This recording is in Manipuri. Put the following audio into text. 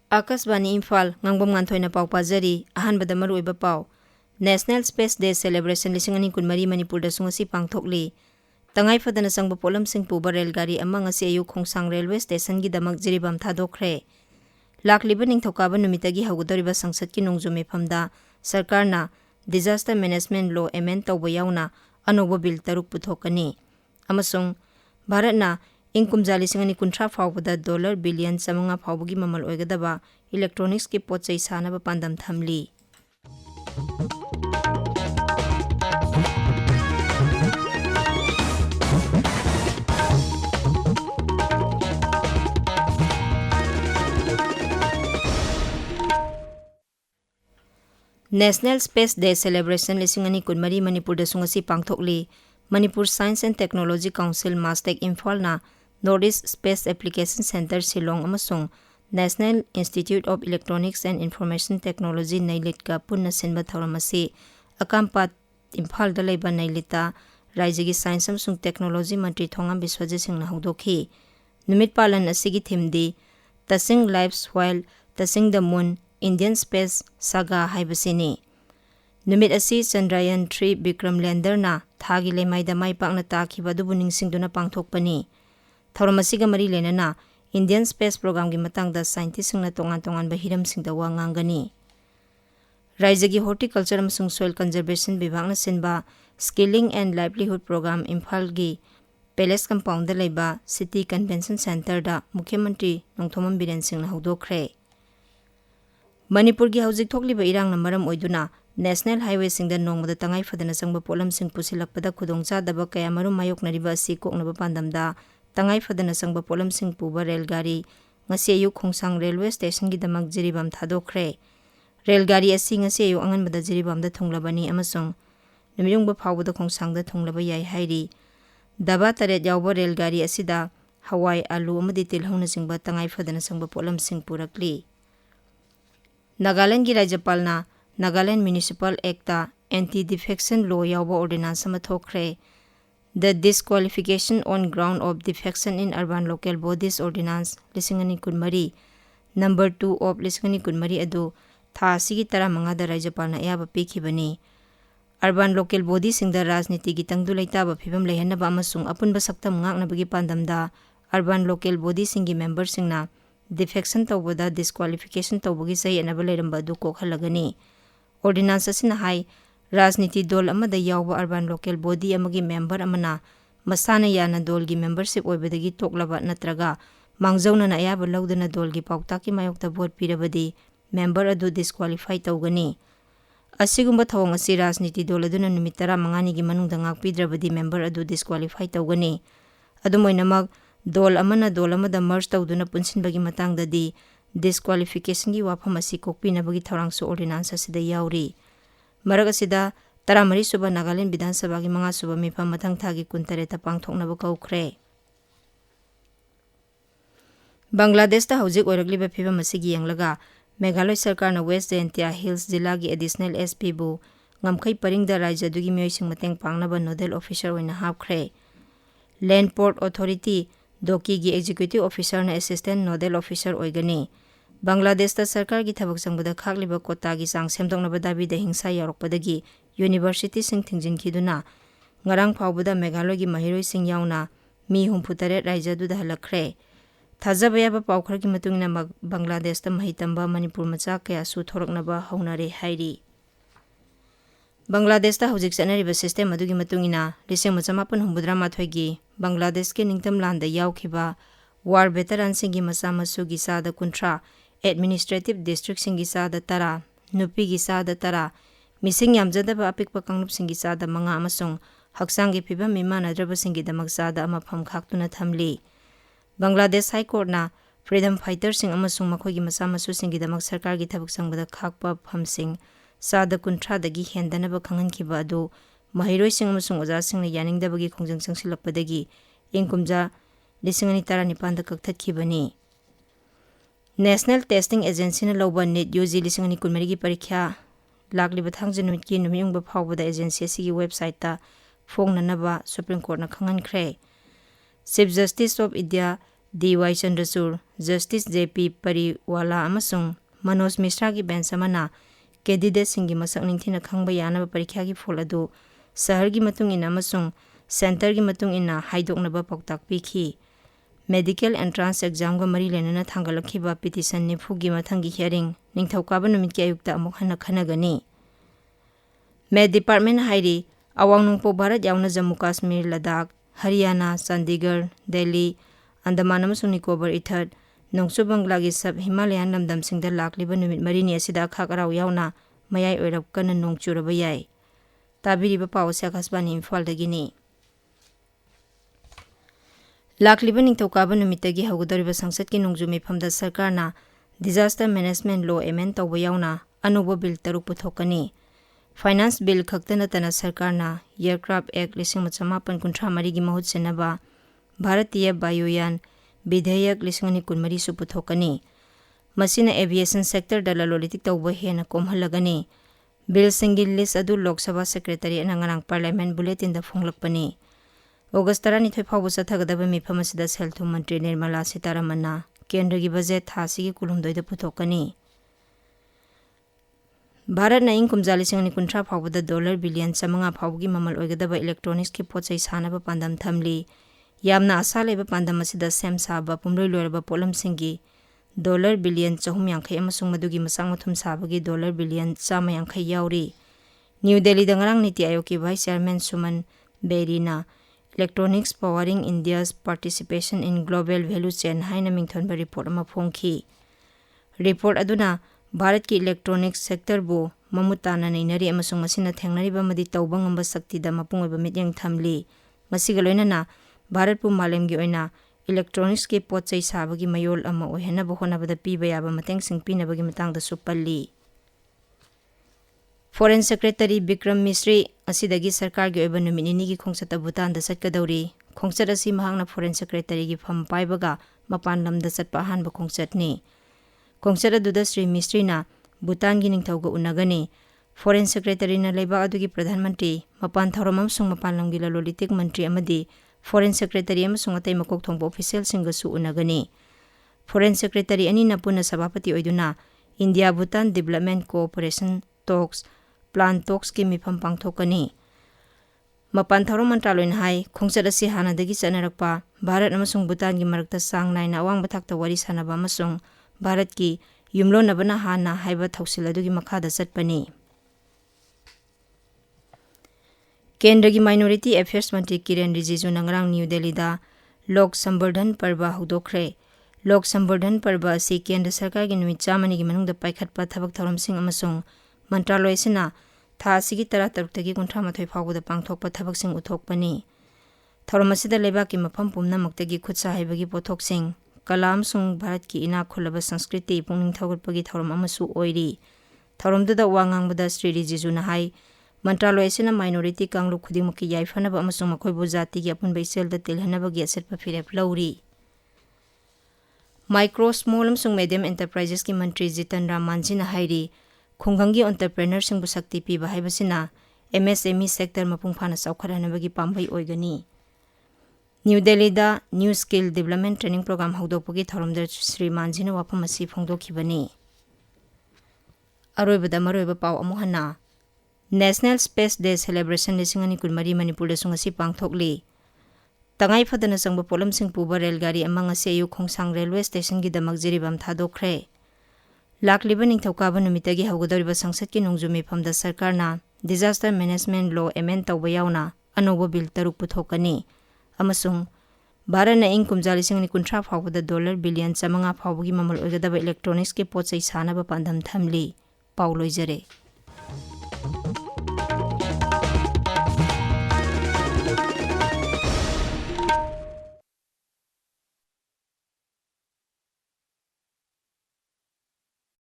Akasbani Imphal Ngangbam Nganthoi na pau pajari ahanbada maruiba pau National Space Day Celebration 2024 Manipur da sungasi pangthokli tangai fadana sangba polam sing puba railgari amang asi ayu khongsang railway station gi damak jiribam thadokre lakliba ningthokaba numitagi hawgdoriba sangsad ki nongjume phamda sarkarna disaster management law amend tawba yauna anoba bill taruk puthokani amasung bharatna Inkumjali singani kuntra fawbada dollar billion samanga fawbugi mamal oigadaba electronics ki pochai sanaba pandam thamli National Space Day Celebration 2024 Manipur da sungasi pangthokli Manipur Science and Technology Council Mastek Imphal na Northeast Space Application Center Shillong amasung National Institute of Electronics and Information Technology Nailit ka punna sinba thauramasi akampat Imphal da leiba nailita Raijagi Science amasung Technology Mantri Thongam Biswajit Singh na hawdokhi numit palan asigi thimdi Touching Lives While Touching the Moon Indian Space Saga haibasini numit asi Chandrayaan 3 Vikram lander na thagi lemaida mai pakna takhiba dubu ningsingduna pangthokpani Thauramasiga mari lenana Indian Space Program gi matangda scientist singna tongan ba hiram singda wa ngangani Raijagi Horticulture amasung Soil Conservation Bibhagna sinba Skilling and Livelihood Program Imphal gi Palace Compound da leiba City Convention Center da Mukhyamantri Nongthomam Biren Singh na hawdokre Manipur gi hawjik thokliba irang na maram oiduna National Highway singda nongmada tangai fadana sangba polam sing pusilakpada khudongcha daba kaya marum mayoknariba asi koknaba pandamda tangai fadana sangba polam sing puba railgari ngasi ayu khongsang railway station gi damak jiribam thadokre railgari asi ngasi ayu anganbada jiribam da thunglabani amasung numiyungba phawbada khongsangda thunglaba yai hairi daba taret yawba railgari asida hawai alu amadi tilhongna singba tangai fadana sangba polam sing purakli Nagaland gi Rajyapalna Nagaland Municipal Acta Anti-Defection Law yawba ordinance sama thokre The Disqualification on Ground of Defection in Urban Local Bodies Ordinance 2024 Number 2 of 2024 adu tha sigi tara manga da Rajyapalna ayaba pikhibani Urban Local Bodies singda rajniti gi tangdu leitaba phibam lehanaba amasung apunba saktam ngaknabagi pandamda Urban Local Bodies singi members singna defection tawbada disqualification tawbagi sai anaba leramba du kokhalagani ordinance asina hai rajniti dol amada yawba urban local body amagi member amana masana yana dolgi membership oibadagi toklaba natraga mangjauna na ayaba lawdana dolgi pautaki mayokta vote pirabadi member adu disqualify tawgani asigumba thawang asi rajniti dol aduna numitara mangani gi manungda ngakpidrabadi member adu disqualify tawgani adumoinamag dol amana dol amada merge tawduna punsinbagi matangdadi disqualification gi wafam asi kokpinabagi thorangsu ordinance asida yauri marag asida taramari suba Nagaland Vidhan Sabha gi manga suba mifam mathang thagi kuntareta pangthoknaba kaukre Bangladesh ta hawjik oiragliba phibam asigi yanglaga Meghalaya Sarkarna West Jaintia Hills Jilla gi additional SP bu ngamkhai paringda rajya dugi myoising mateng pangnaba nodal officer oina hapkhre Land Port Authority Doki gi executive officer na assistant nodal officer oigani Bangladesh ta sarkar gi thabak sangbada khagliba kota gi sang semdoknaba dabi da hingsa yarokpadagi university sing thingjin khiduna ngarang phawbada Meghalaya gi mahiroi sing yauna mi humphutare rajya du da halakre thajabaya ba pawkhar gi matungna Bangladesh ta mahitamba Manipur macha kaya su thoraknaba haunare hairi Bangladesh ta hawjik sanariba system adugi matungina 1983 gi Bangladesh ke ningtam landa yaukhiba war veteran singi masa masu gi sada kuntra administrative district singi sada tara nupi gi sada tara mising yamjada ba apikpa kangnup singi sada manga amasung haksang gi phibam mimana draba singi damak sada ama pham khaktuna thamli Bangladesh High Court na freedom fighter sing amasung makhoi gi masa masu singi damak sarkar gi thabak sangbada khakpa pham sing sada kuntra dagi hendanaba khangankhiba adu mahiroi sing amasung oja sing na yaningdabagi khongjang sangsilakpadagi ingkumja 2019 da kakthakibani National Testing Agency na lawba NET UG 2024 gi parikya lakliba thangje numit ki numiyungba phawbada agency asigi website ta phongnanaba Supreme Court na khangankre Chief Justice of India D.Y. Chandrachud, Justice J.P. Pariwala amasung Manoj Mishra ki bench amana candidate singi masak ningthina khangba yanaba parikha ki phol adu sahar gi matung ina amasung center gi matung ina haidoknaba pautak pikhi. Medical entrance exam ga mari lenana thangalakhiba petition nifu gi mathangi hearing ningthaukaba numit ki ayukta amuk hana khanagani. Med Department hairi awang nungpo Bharat yauna Jammu Kashmir, Ladakh, Haryana, Chandigarh, Delhi, Andaman amasung Nicobar Ithad, Nongsu Banglagi sub Himalayan lamdamsingda lakliba numit marini asida khakaraw yauna mayai oirap kana nongchuraba yai. Tabiriba paw se Akashbani Imphal dagini. Lakliba ningthaukaba numitagi haugadoriba sangsad ki nongju mifamda sarkarna Disaster Management Law amend tawba yauna anuba bill taruk puthokani. Finance Bill Khaktana Tana Sarkarna Aircraft Act 1953 gi mahut senaba Bharatiya Bayuyan Bidhayak 1923 su puthokani. Masina aviation sector da lalolitik tawba hena komhalagani. Bill single list adu Lok Sabha Secretary anangarang Parliament Bulletin da fonglakpani. August 12 phawbu sathagadaba mifam asida Selthum Mantri Nirmala Sitaramanna Kendra gi budget thasigi kulumdoi da puthokani. Bharat na ingkum jali singani kuntra phawbada $1 billion samanga phawgi mamal oigadaba electronics ki pochai sanaba pandam thamli. Yamna asa leba pandam asida sem saba pumloi loiraba polam singi $1 billion chahum yankhai amasung madugi masang mathum sabagi $1 billion chama yankhai yauri. New Delhi da ngarang Niti Aayog ki Vice Chairman Suman Berina Electronics Powering India's Participation in Global Value Chain haina mingthonba report ama phongki. Report aduna Bharat ki electronics sector bu mamutana nainari amasung masina thengnariba madi tawba ngamba sakti da mapung oiba mityang thamli. Masiga loinana Bharat pu malemgi oina electronics ki pochai sabagi mayol ama ohenaba honabada piba yaba mateng sing pinabagi matangda supalli. Foreign Secretary Bikram Misri asidagi sarkar gi oiba numinini gi khongsata Bhutan da satkadauri. Khongsat asi mahangna Foreign Secretary gi pham paibaga mapan lamda satpa hanba khongsatni. Khongsat aduda Sri Misri na Bhutan gi ningthauga unagani. Foreign Secretary na leiba adugi Pradhan Mantri mapan thauram amasung mapan lamgi lalolitik mantri amadi Foreign Secretary amasung atai makok thongba official singa su unagani. Foreign Secretary ani na puna sabapati oiduna India Bhutan Development Cooperation Talks Plan Talks ki mifam pangthokani. Mapan thauram mantraloin hai khongsat asi hanadagi chanarakpa Bharat amasung Bhutan gi marakta sang naina awang bathakta wari sanaba amasung Bharat ki yumlo nabana hana haiba thausiladu gi makhada satpani. Kendra gi Minority Affairs Mantri Kiren Rijiju nangrang New Delhi da Lok Sambardhan Parva hudokre. Lok Sambardhan Parva asi Kendra Sarkar gi numit chamani gi manungda paikhatpa thabak thauram sing amasung mantraloy sina tha asigi 13 tagi 38 phawbada pangthokpa thabak sing uthokpani. Thauram asida leba ki mafam pumna maktagi khutsa haibagi pothok sing Kalam sung Bharat ki ina khulaba Sanskriti pungning thawgutpagi thauram amasu oiri. Thauramdada wangangbada Sri Rijiju na hai Mantraloy asina minority kanglu khudingmaki yaifanaba amasung makhoibu jati gi apunba iselda tilhanaba gi asatpa firep lauri. Micro Small amsung Medium Enterprises ki Mantri Jitan Ram Manji na hairi khunggangi entrepreneur singbu sakti piba haibasina MSME sector mapung phana saukharanabagi pambai oigani. New Delhi da New Skill Development Training Program haudoppagi thauramda Sri Manjina wafam asi phongdokhibani. Aroibada maroiba paw amuhana National Space Day Celebration 19.07 Manipur da sungasi pangthokli. Tangai phadana sangba polam sing puba railgari amang ase ayu khongsang railway station gi damak jiribam thadokre. Lakliba ningthaukaba numitagi haugadoriba sangsat ki nongju mifamda sarkarna Disaster Management Law amend tawba yauna anoba bill taruk puthokani. Amasung Bharat na ingkum jali singani kuntra phawbada $1 billion chamanga phawbagi mamal oigadaba electronics ke pochai sanaba pandam thamli. Paulo Jare.